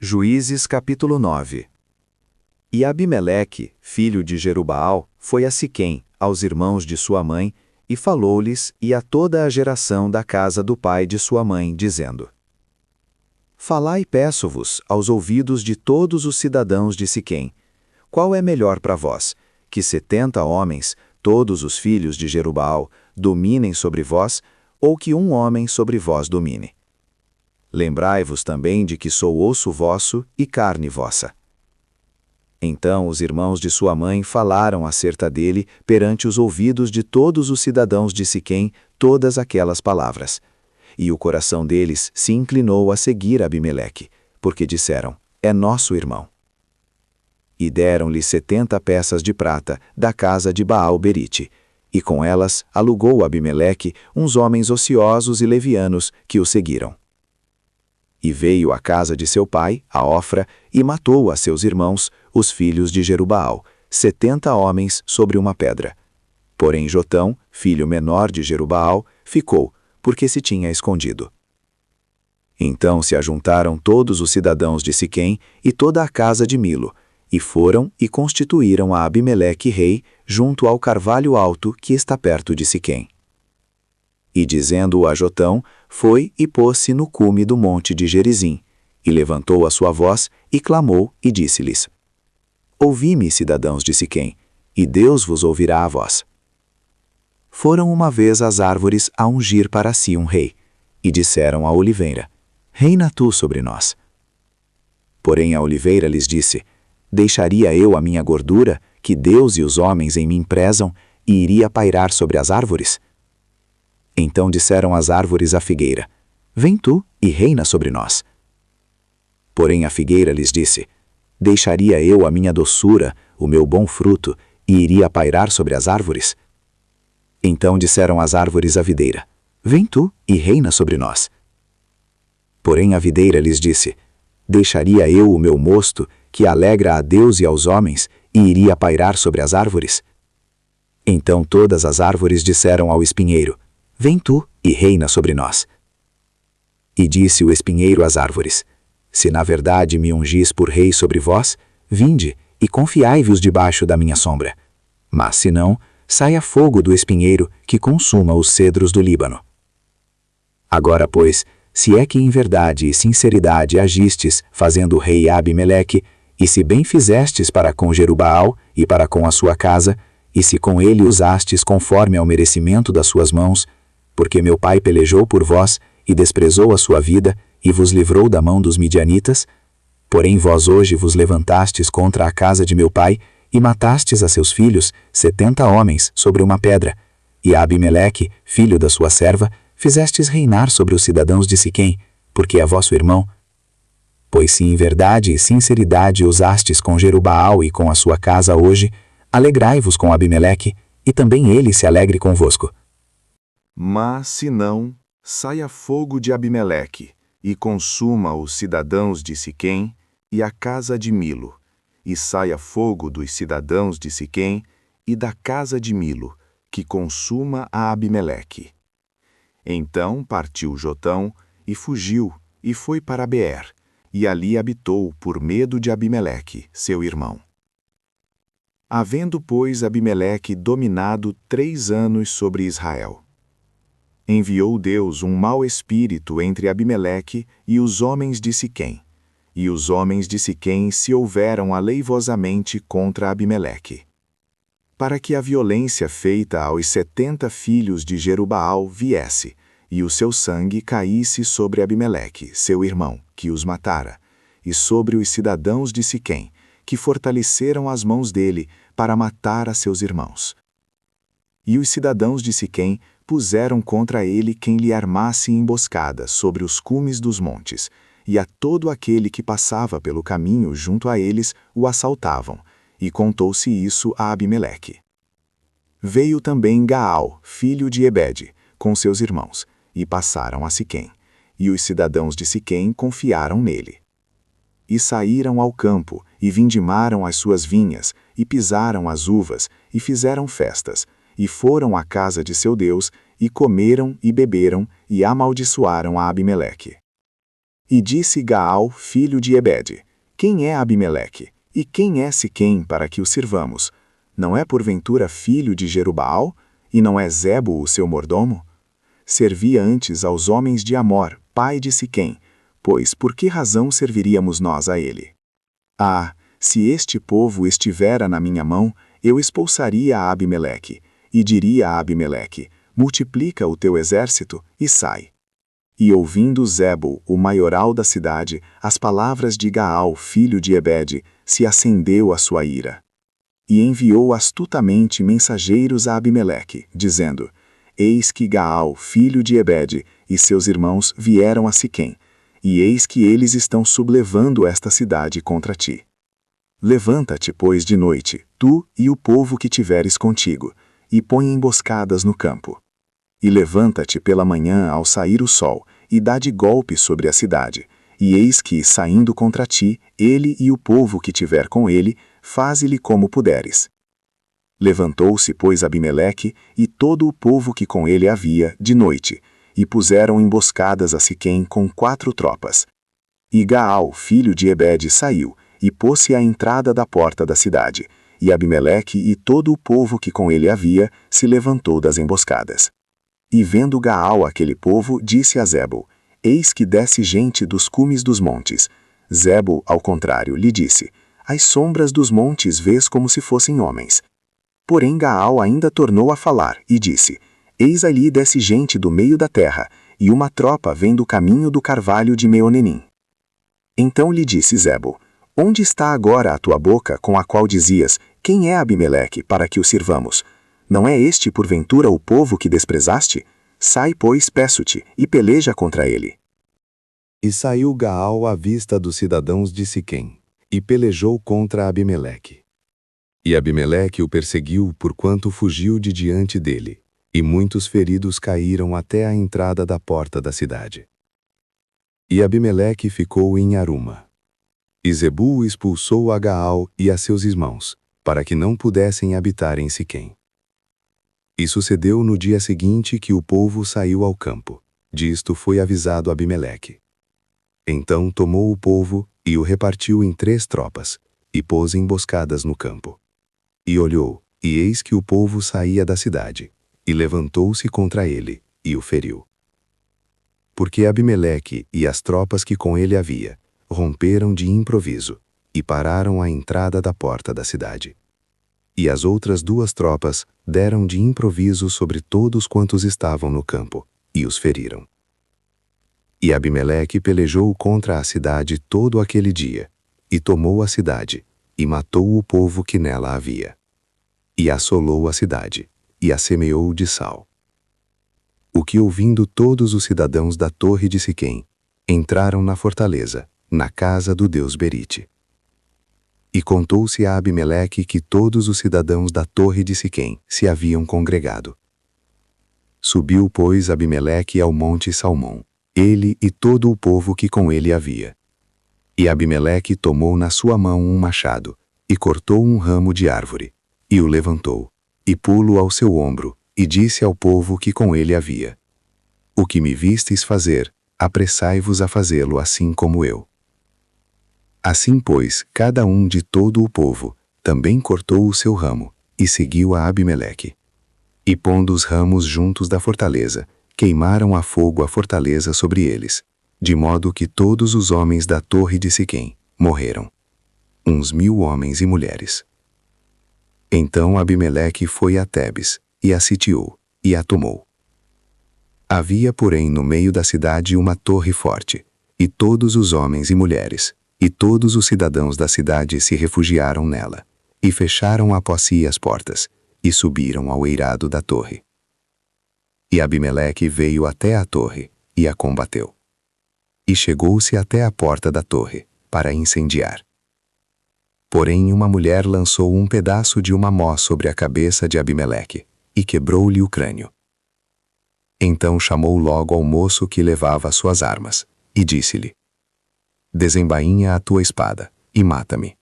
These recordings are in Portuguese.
Juízes capítulo 9. E Abimeleque, filho de Jerubaal, foi a Siquém, aos irmãos de sua mãe, e falou-lhes e a toda a geração da casa do pai de sua mãe, dizendo: Falai, peço-vos, aos ouvidos de todos os cidadãos de Siquém, qual é melhor para vós, que 70 homens, todos os filhos de Jerubaal, dominem sobre vós, ou que um homem sobre vós domine? Lembrai-vos também de que sou osso vosso e carne vossa. Então os irmãos de sua mãe falaram acerca dele perante os ouvidos de todos os cidadãos de Siquém todas aquelas palavras. E o coração deles se inclinou a seguir Abimeleque, porque disseram: é nosso irmão. E deram-lhe 70 peças de prata da casa de Baal-Berite, e com elas alugou Abimeleque uns homens ociosos e levianos que o seguiram. E veio à casa de seu pai, a Ofra, e matou a seus irmãos, os filhos de Jerubaal, 70 homens sobre uma pedra. Porém Jotão, filho menor de Jerubaal, ficou, porque se tinha escondido. Então se ajuntaram todos os cidadãos de Siquém e toda a casa de Milo, e foram e constituíram a Abimeleque rei junto ao carvalho alto que está perto de Siquém. E dizendo-o a Jotão, foi e pôs-se no cume do monte de Gerizim, e levantou a sua voz, e clamou, e disse-lhes: Ouvi-me, cidadãos de Siquém, e Deus vos ouvirá a vós. Foram uma vez as árvores a ungir para si um rei, e disseram à oliveira: Reina tu sobre nós. Porém a oliveira lhes disse: Deixaria eu a minha gordura, que Deus e os homens em mim prezam, e iria pairar sobre as árvores? Então disseram as árvores à figueira: Vem tu e reina sobre nós. Porém a figueira lhes disse: Deixaria eu a minha doçura, o meu bom fruto, e iria pairar sobre as árvores? Então disseram as árvores à videira: Vem tu e reina sobre nós. Porém a videira lhes disse: Deixaria eu o meu mosto, que alegra a Deus e aos homens, e iria pairar sobre as árvores? Então todas as árvores disseram ao espinheiro: Vem tu e reina sobre nós. E disse o espinheiro às árvores: Se na verdade me ungis por rei sobre vós, vinde e confiai-vos debaixo da minha sombra. Mas se não, saia fogo do espinheiro que consuma os cedros do Líbano. Agora, pois, se é que em verdade e sinceridade agistes, fazendo o rei Abimeleque, e se bem fizestes para com Jerubaal e para com a sua casa, e se com ele usastes conforme ao merecimento das suas mãos, porque meu pai pelejou por vós e desprezou a sua vida e vos livrou da mão dos midianitas, porém vós hoje vos levantastes contra a casa de meu pai e matastes a seus filhos, 70 homens, sobre uma pedra, e a Abimeleque, filho da sua serva, fizestes reinar sobre os cidadãos de Siquém, porque é vosso irmão. Pois se em verdade e sinceridade usastes com Jerubaal e com a sua casa hoje, alegrai-vos com Abimeleque, e também ele se alegre convosco. Mas, se não, saia fogo de Abimeleque, e consuma os cidadãos de Siquém e a casa de Milo, e saia fogo dos cidadãos de Siquém e da casa de Milo, que consuma a Abimeleque. Então partiu Jotão, e fugiu, e foi para Beer, e ali habitou por medo de Abimeleque, seu irmão. Havendo, pois, Abimeleque dominado 3 anos sobre Israel, enviou Deus um mau espírito entre Abimeleque e os homens de Siquém, e os homens de Siquém se houveram aleivosamente contra Abimeleque, para que a violência feita aos 70 filhos de Jerubaal viesse, e o seu sangue caísse sobre Abimeleque, seu irmão, que os matara, e sobre os cidadãos de Siquém, que fortaleceram as mãos dele para matar a seus irmãos. E os cidadãos de Siquém puseram contra ele quem lhe armasse emboscada sobre os cumes dos montes, e a todo aquele que passava pelo caminho junto a eles o assaltavam, e contou-se isso a Abimeleque. Veio também Gaal, filho de Ebede, com seus irmãos, e passaram a Siquém, e os cidadãos de Siquém confiaram nele. E saíram ao campo, e vindimaram as suas vinhas, e pisaram as uvas, e fizeram festas, e foram à casa de seu Deus, e comeram e beberam, e amaldiçoaram a Abimeleque. E disse Gaal, filho de Ebede: Quem é Abimeleque? E quem é Siquém para que o sirvamos? Não é porventura filho de Jerubaal? E não é Zebo o seu mordomo? Servia antes aos homens de Amor, pai de Siquém, pois por que razão serviríamos nós a ele? Ah, se este povo estivera na minha mão, eu expulsaria a Abimeleque, e diria a Abimeleque: multiplica o teu exército e sai. E ouvindo Zebo, o maioral da cidade, as palavras de Gaal, filho de Ebede, se acendeu a sua ira. E enviou astutamente mensageiros a Abimeleque, dizendo: Eis que Gaal, filho de Ebede, e seus irmãos vieram a Siquém, e eis que eles estão sublevando esta cidade contra ti. Levanta-te, pois, de noite, tu e o povo que tiveres contigo, e põe emboscadas no campo. E levanta-te pela manhã ao sair o sol, e dá de golpe sobre a cidade, e eis que, saindo contra ti, ele e o povo que tiver com ele, faze-lhe como puderes. Levantou-se, pois, Abimeleque e todo o povo que com ele havia, de noite, e puseram emboscadas a Siquém com 4 tropas. E Gaal, filho de Ebede, saiu, e pôs-se à entrada da porta da cidade, e Abimeleque e todo o povo que com ele havia, se levantou das emboscadas. E vendo Gaal aquele povo, disse a Zebo: Eis que desce gente dos cumes dos montes. Zebo, ao contrário, lhe disse: As sombras dos montes vês como se fossem homens. Porém Gaal ainda tornou a falar, e disse: Eis ali desce gente do meio da terra, e uma tropa vem do caminho do carvalho de Meonenim. Então lhe disse Zebo: Onde está agora a tua boca com a qual dizias: Quem é Abimeleque, para que o sirvamos? Não é este, porventura, o povo que desprezaste? Sai, pois, peço-te, e peleja contra ele. E saiu Gaal à vista dos cidadãos de Siquém, e pelejou contra Abimeleque. E Abimeleque o perseguiu porquanto fugiu de diante dele, e muitos feridos caíram até a entrada da porta da cidade. E Abimeleque ficou em Aruma. E Zebu expulsou a Gaal e a seus irmãos, para que não pudessem habitar em Siquém. E sucedeu no dia seguinte que o povo saiu ao campo. Disto foi avisado Abimeleque. Então tomou o povo e o repartiu em 3 tropas, e pôs emboscadas no campo. E olhou, e eis que o povo saía da cidade, e levantou-se contra ele, e o feriu. Porque Abimeleque e as tropas que com ele havia, romperam de improviso, e pararam à entrada da porta da cidade. E as outras 2 tropas deram de improviso sobre todos quantos estavam no campo, e os feriram. E Abimeleque pelejou contra a cidade todo aquele dia, e tomou a cidade, e matou o povo que nela havia. E assolou a cidade, e a semeou de sal. O que ouvindo todos os cidadãos da torre de Siquém, entraram na fortaleza, na casa do deus Berite. E contou-se a Abimeleque que todos os cidadãos da torre de Siquém se haviam congregado. Subiu, pois, Abimeleque ao monte Salmão, ele e todo o povo que com ele havia. E Abimeleque tomou na sua mão um machado, e cortou um ramo de árvore, e o levantou, e pô-lo ao seu ombro, e disse ao povo que com ele havia: O que me vistes fazer, apressai-vos a fazê-lo assim como eu. Assim, pois, cada um de todo o povo também cortou o seu ramo, e seguiu a Abimeleque. E pondo os ramos juntos da fortaleza, queimaram a fogo a fortaleza sobre eles, de modo que todos os homens da torre de Siquém morreram, uns 1000 homens e mulheres. Então Abimeleque foi a Tebes, e a sitiou, e a tomou. Havia, porém, no meio da cidade uma torre forte, e todos os homens e mulheres, e todos os cidadãos da cidade se refugiaram nela, e fecharam após si as portas, e subiram ao eirado da torre. E Abimeleque veio até a torre, e a combateu. E chegou-se até a porta da torre, para incendiar. Porém uma mulher lançou um pedaço de uma mó sobre a cabeça de Abimeleque, e quebrou-lhe o crânio. Então chamou logo ao moço que levava as suas armas, e disse-lhe: Desembainha a tua espada, e mata-me,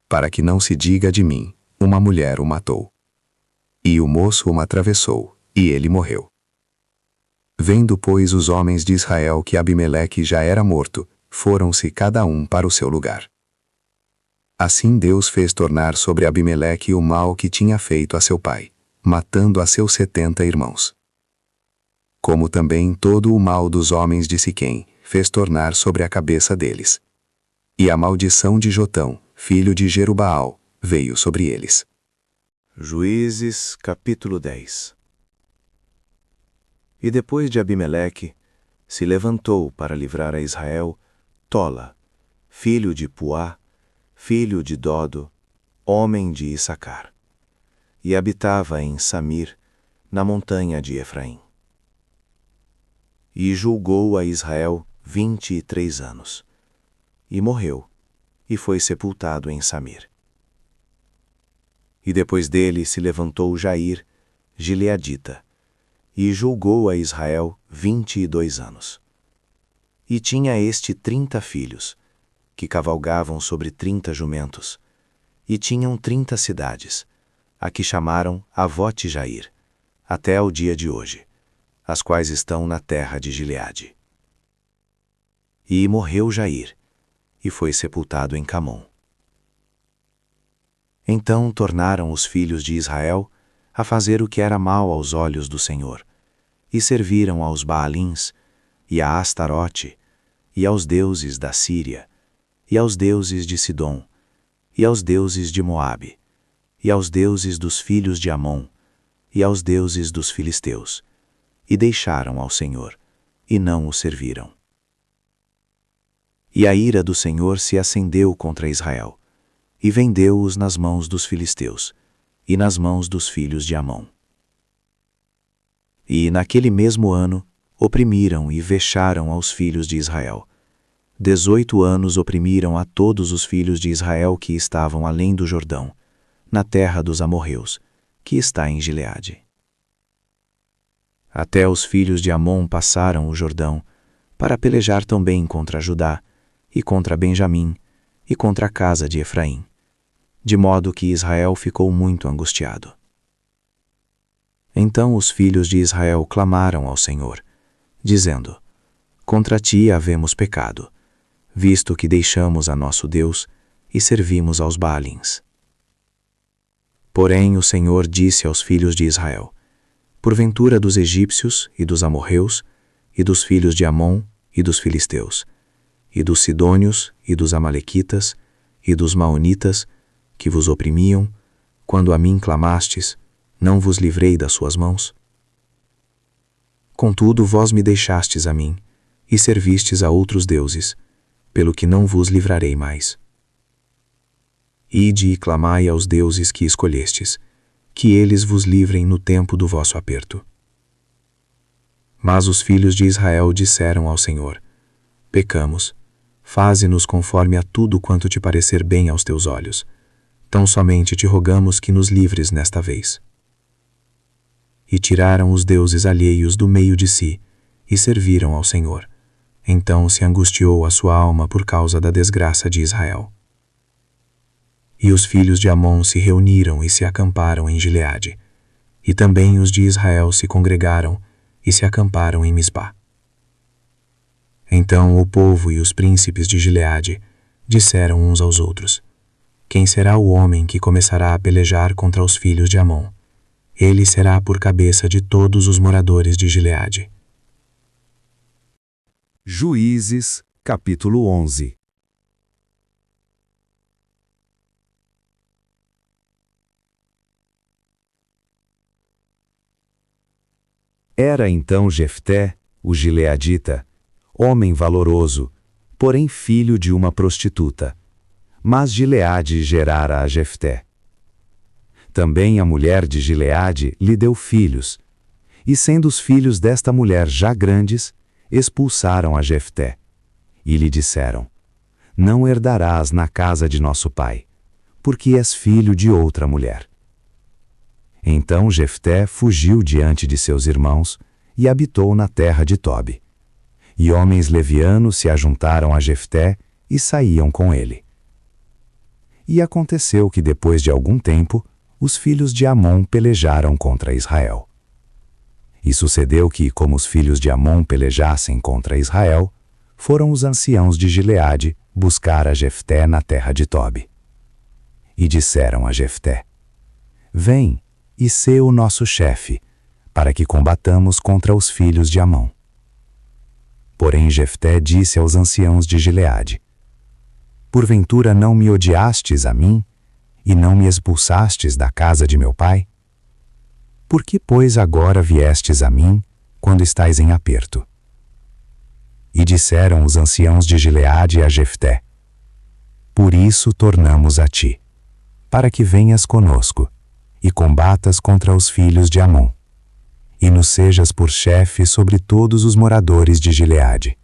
para que não se diga de mim, uma mulher o matou. E o moço o atravessou, e ele morreu. Vendo, pois, os homens de Israel que Abimeleque já era morto, foram-se cada um para o seu lugar. Assim Deus fez tornar sobre Abimeleque o mal que tinha feito a seu pai, matando a seus 70 irmãos. Como também todo o mal dos homens de Siquém fez tornar sobre a cabeça deles. E a maldição de Jotão, filho de Jerubaal, veio sobre eles. Juízes, capítulo 10. E depois de Abimeleque, se levantou para livrar a Israel Tola, filho de Puá, filho de Dodo, homem de Issacar, e habitava em Samir, na montanha de Efraim. E julgou a Israel 23 anos, e morreu, e foi sepultado em Samir. E depois dele se levantou Jair, gileadita, e julgou a Israel 22 anos. E tinha este 30 filhos, que cavalgavam sobre 30 jumentos, e tinham 30 cidades, a que chamaram Avote Jair, até ao dia de hoje, as quais estão na terra de Gileade. E morreu Jair, e foi sepultado em Camom. Então tornaram os filhos de Israel a fazer o que era mal aos olhos do Senhor, e serviram aos Baalins, e a Astarote, e aos deuses da Síria, e aos deuses de Sidom, e aos deuses de Moabe, e aos deuses dos filhos de Amon, e aos deuses dos filisteus, e deixaram ao Senhor, e não o serviram. E a ira do Senhor se acendeu contra Israel, e vendeu-os nas mãos dos filisteus, e nas mãos dos filhos de Amon. E, naquele mesmo ano, oprimiram e vexaram aos filhos de Israel. 18 anos oprimiram a todos os filhos de Israel que estavam além do Jordão, na terra dos amorreus, que está em Gileade. Até os filhos de Amon passaram o Jordão, para pelejar também contra Judá, e contra Benjamim, e contra a casa de Efraim, de modo que Israel ficou muito angustiado. Então os filhos de Israel clamaram ao Senhor, dizendo: Contra ti havemos pecado, visto que deixamos a nosso Deus e servimos aos Baalins. Porém o Senhor disse aos filhos de Israel: Porventura dos egípcios e dos amorreus, e dos filhos de Amon e dos filisteus, e dos sidônios e dos amalequitas, e dos maonitas, que vos oprimiam, quando a mim clamastes, não vos livrei das suas mãos? Contudo vós me deixastes a mim, e servistes a outros deuses, pelo que não vos livrarei mais. Ide e clamai aos deuses que escolhestes, que eles vos livrem no tempo do vosso aperto. Mas os filhos de Israel disseram ao Senhor: Pecamos, faze-nos conforme a tudo quanto te parecer bem aos teus olhos. Tão somente te rogamos que nos livres nesta vez. E tiraram os deuses alheios do meio de si, e serviram ao Senhor. Então se angustiou a sua alma por causa da desgraça de Israel. E os filhos de Amon se reuniram e se acamparam em Gileade, e também os de Israel se congregaram e se acamparam em Mispá. Então o povo e os príncipes de Gileade disseram uns aos outros: Quem será o homem que começará a pelejar contra os filhos de Amon? Ele será por cabeça de todos os moradores de Gileade. Juízes, capítulo 11. Era então Jefté, o gileadita, homem valoroso, porém filho de uma prostituta. Mas Gileade gerara a Jefté. Também a mulher de Gileade lhe deu filhos, e sendo os filhos desta mulher já grandes, expulsaram a Jefté, e lhe disseram: Não herdarás na casa de nosso pai, porque és filho de outra mulher. Então Jefté fugiu diante de seus irmãos e habitou na terra de Tobi. E homens levianos se ajuntaram a Jefté e saíam com ele. E aconteceu que depois de algum tempo, os filhos de Amon pelejaram contra Israel. E sucedeu que, como os filhos de Amon pelejassem contra Israel, foram os anciãos de Gileade buscar a Jefté na terra de Tobi. E disseram a Jefté: Vem e sê o nosso chefe, para que combatamos contra os filhos de Amon. Porém Jefté disse aos anciãos de Gileade: Porventura não me odiastes a mim, e não me expulsastes da casa de meu pai? Por que, pois, agora viestes a mim, quando estais em aperto? E disseram os anciãos de Gileade a Jefté: Por isso tornamos a ti, para que venhas conosco, e combatas contra os filhos de Amon, e nos sejas por chefe sobre todos os moradores de Gileade.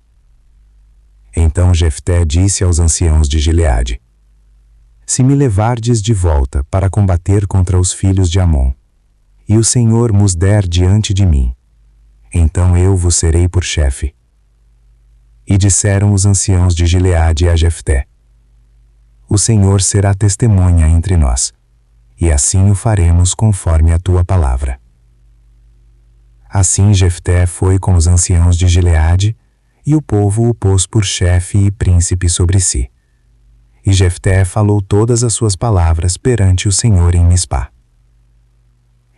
Então Jefté disse aos anciãos de Gileade: Se me levardes de volta para combater contra os filhos de Amon, e o Senhor vos der diante de mim, então eu vos serei por chefe. E disseram os anciãos de Gileade a Jefté: O Senhor será testemunha entre nós, e assim o faremos conforme a tua palavra. Assim Jefté foi com os anciãos de Gileade, e o povo o pôs por chefe e príncipe sobre si. E Jefté falou todas as suas palavras perante o Senhor em Mispá.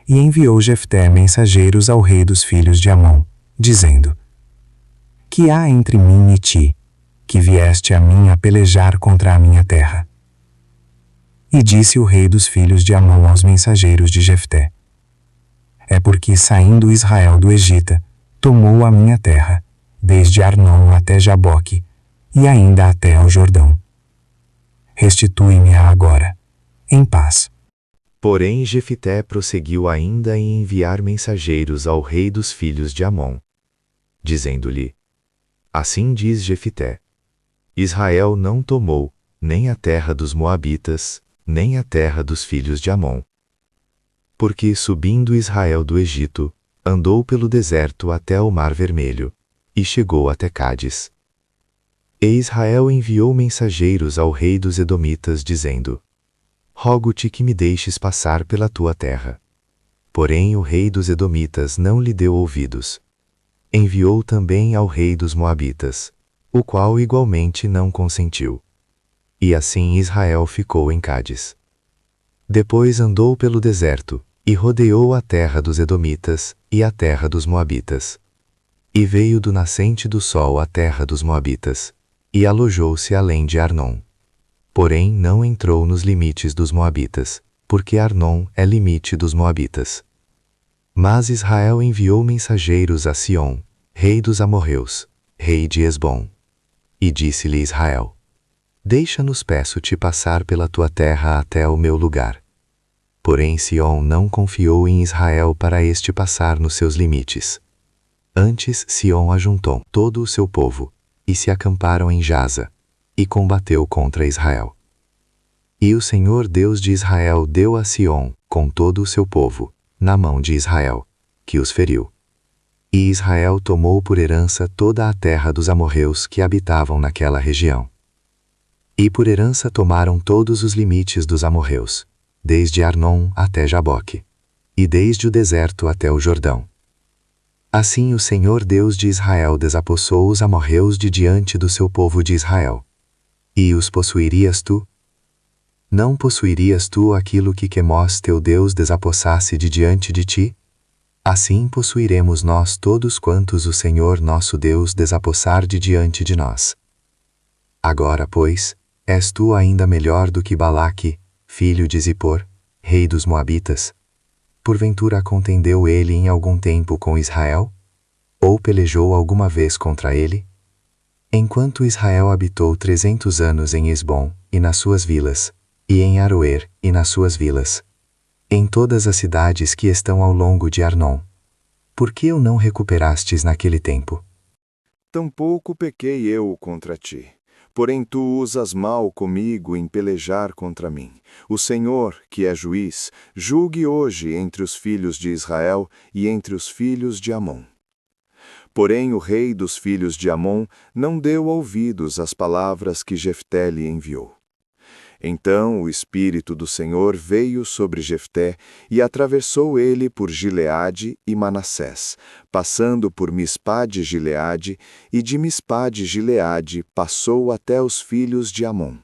E enviou Jefté mensageiros ao rei dos filhos de Amon, dizendo: Que há entre mim e ti, que vieste a mim a pelejar contra a minha terra? E disse o rei dos filhos de Amon aos mensageiros de Jefté: É porque, saindo Israel do Egito, tomou a minha terra, desde Arnon até Jaboque, e ainda até ao Jordão. Restitui-me-a agora, em paz. Porém Jefté prosseguiu ainda em enviar mensageiros ao rei dos filhos de Amon, dizendo-lhe: Assim diz Jefté: Israel não tomou nem a terra dos Moabitas, nem a terra dos filhos de Amon. Porque subindo Israel do Egito, andou pelo deserto até o Mar Vermelho, e chegou até Cádiz. E Israel enviou mensageiros ao rei dos Edomitas, dizendo: Rogo-te que me deixes passar pela tua terra. Porém o rei dos Edomitas não lhe deu ouvidos. Enviou também ao rei dos Moabitas, o qual igualmente não consentiu. E assim Israel ficou em Cádiz. Depois andou pelo deserto, e rodeou a terra dos Edomitas e a terra dos Moabitas. E veio do nascente do sol à terra dos Moabitas, e alojou-se além de Arnon. Porém não entrou nos limites dos Moabitas, porque Arnon é limite dos Moabitas. Mas Israel enviou mensageiros a Sion, rei dos amorreus, rei de Esbom. E disse-lhe Israel: Deixa-nos, peço-te, passar pela tua terra até o meu lugar. Porém Sion não confiou em Israel para este passar nos seus limites. Antes Sion ajuntou todo o seu povo, e se acamparam em Jaza, e combateu contra Israel. E o Senhor Deus de Israel deu a Sion, com todo o seu povo, na mão de Israel, que os feriu. E Israel tomou por herança toda a terra dos amorreus que habitavam naquela região. E por herança tomaram todos os limites dos amorreus, desde Arnon até Jaboque, e desde o deserto até o Jordão. Assim o Senhor Deus de Israel desapossou os amorreus de diante do seu povo de Israel. E os possuirias tu? Não possuirias tu aquilo que Quemós teu Deus desapossasse de diante de ti? Assim possuiremos nós todos quantos o Senhor nosso Deus desapossar de diante de nós. Agora, pois, és tu ainda melhor do que Balaque, filho de Zippor, rei dos Moabitas? Porventura contendeu ele em algum tempo com Israel? Ou pelejou alguma vez contra ele? Enquanto Israel habitou 300 anos em Esbom, e nas suas vilas, e em Aroer, e nas suas vilas, em todas as cidades que estão ao longo de Arnon. Por que o não recuperastes naquele tempo? Tampouco pequei eu contra ti. Porém tu usas mal comigo em pelejar contra mim. O Senhor, que é juiz, julgue hoje entre os filhos de Israel e entre os filhos de Amon. Porém o rei dos filhos de Amon não deu ouvidos às palavras que Jefté lhe enviou. Então o Espírito do Senhor veio sobre Jefté e atravessou ele por Gileade e Manassés, passando por Mispá de Gileade, e de Mispá de Gileade passou até os filhos de Amon.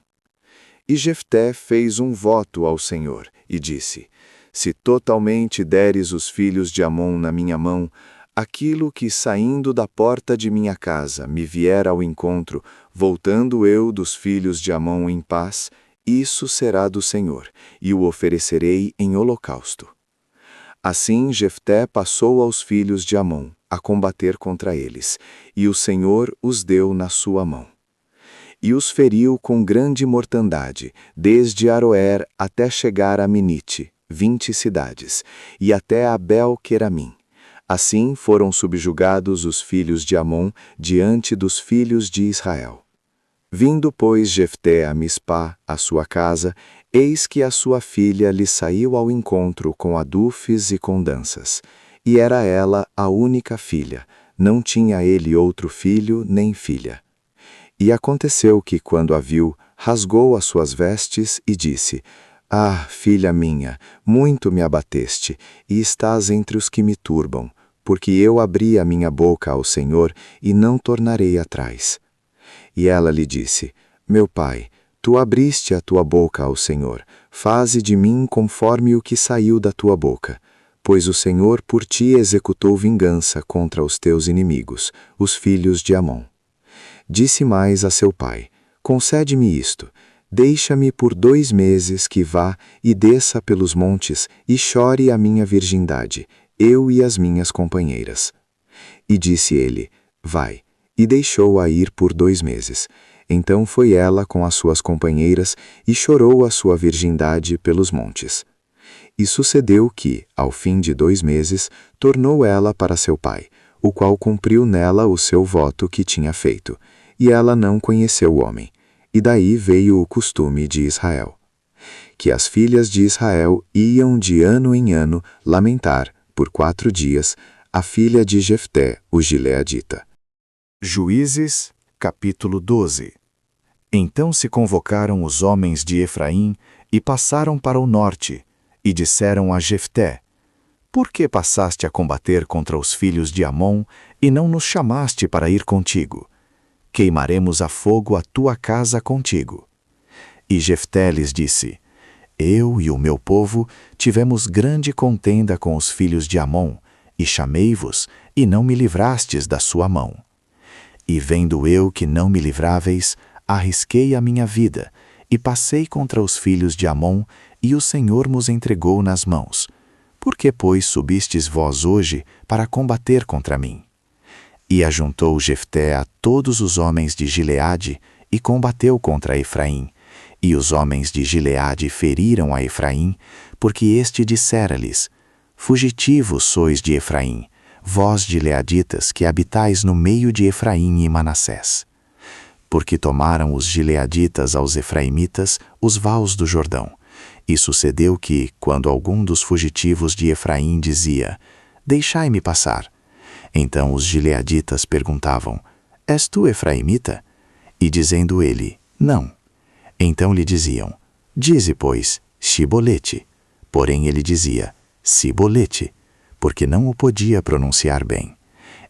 E Jefté fez um voto ao Senhor e disse: Se totalmente deres os filhos de Amon na minha mão, aquilo que saindo da porta de minha casa me vier ao encontro, voltando eu dos filhos de Amon em paz, isso será do Senhor, e o oferecerei em holocausto. Assim Jefté passou aos filhos de Amon, a combater contra eles, e o Senhor os deu na sua mão. E os feriu com grande mortandade, desde Aroer até chegar a Minite, 20 cidades, e até Abel-Queramim. Assim foram subjugados os filhos de Amon diante dos filhos de Israel. Vindo, pois, Jefté a Mispá, a sua casa, eis que a sua filha lhe saiu ao encontro com adufes e com danças. E era ela a única filha, não tinha ele outro filho nem filha. E aconteceu que, quando a viu, rasgou as suas vestes e disse: Ah, filha minha, muito me abateste, e estás entre os que me turbam, porque eu abri a minha boca ao Senhor e não tornarei atrás. E ela lhe disse: Meu pai, tu abriste a tua boca ao Senhor, faze de mim conforme o que saiu da tua boca, pois o Senhor por ti executou vingança contra os teus inimigos, os filhos de Amon. Disse mais a seu pai: Concede-me isto, deixa-me por 2 meses que vá e desça pelos montes e chore a minha virgindade, eu e as minhas companheiras. E disse ele: Vai, e deixou-a ir por 2 meses. Então foi ela com as suas companheiras e chorou a sua virgindade pelos montes. E sucedeu que, ao fim de 2 meses, tornou ela para seu pai, o qual cumpriu nela o seu voto que tinha feito, e ela não conheceu o homem. E daí veio o costume de Israel, que as filhas de Israel iam de ano em ano lamentar, por 4 dias, a filha de Jefté, o gileadita. Juízes, capítulo 12. Então se convocaram os homens de Efraim e passaram para o norte, e disseram a Jefté: Por que passaste a combater contra os filhos de Amon e não nos chamaste para ir contigo? Queimaremos a fogo a tua casa contigo. E Jefté lhes disse: Eu e o meu povo tivemos grande contenda com os filhos de Amon, e chamei-vos, e não me livrastes da sua mão. E vendo eu que não me livráveis, arrisquei a minha vida, e passei contra os filhos de Amon, e o Senhor nos entregou nas mãos. Por que, pois, subistes vós hoje para combater contra mim? E ajuntou Jefté a todos os homens de Gileade, e combateu contra Efraim. E os homens de Gileade feriram a Efraim, porque este dissera-lhes: Fugitivos sois de Efraim, vós gileaditas que habitais no meio de Efraim e Manassés. Porque tomaram os gileaditas aos efraimitas os vales do Jordão. E sucedeu que, quando algum dos fugitivos de Efraim dizia: Deixai-me passar, então os gileaditas perguntavam: És tu efraimita? E dizendo ele: Não. Então lhe diziam: Dize, pois, Shibolete. Porém ele dizia: Sibolete, porque não o podia pronunciar bem.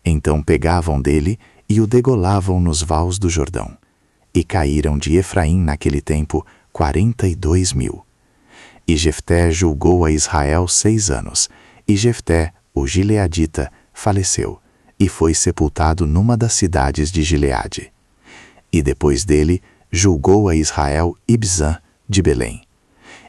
Então pegavam dele e o degolavam nos vales do Jordão. E caíram de Efraim naquele tempo 42.000. E Jefté julgou a Israel 6 anos, e Jefté, o gileadita, faleceu, e foi sepultado numa das cidades de Gileade. E depois dele, julgou a Israel Ibzã, de Belém.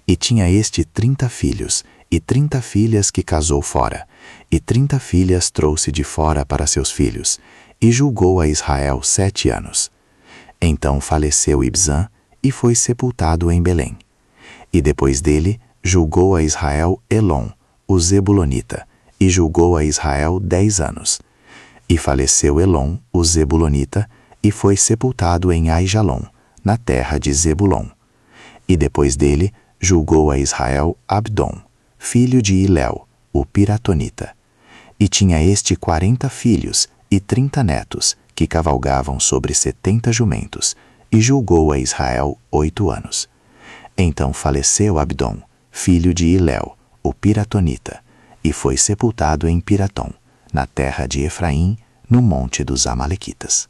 E tinha este 30 filhos, e 30 filhas que casou fora, e 30 filhas trouxe de fora para seus filhos, e julgou a Israel 7 anos. Então faleceu Ibzã, e foi sepultado em Belém. E depois dele, julgou a Israel Elon, o Zebulonita, e julgou a Israel 10 anos. E faleceu Elon, o Zebulonita, e foi sepultado em Aijalon, na terra de Zebulon. E depois dele, julgou a Israel Abdon, filho de Iléu, o Piratonita. E tinha este 40 filhos e 30 netos, que cavalgavam sobre 70 jumentos, e julgou a Israel 8 anos. Então faleceu Abdom, filho de Iléu, o piratonita, e foi sepultado em Piratom, na terra de Efraim, no monte dos Amalequitas.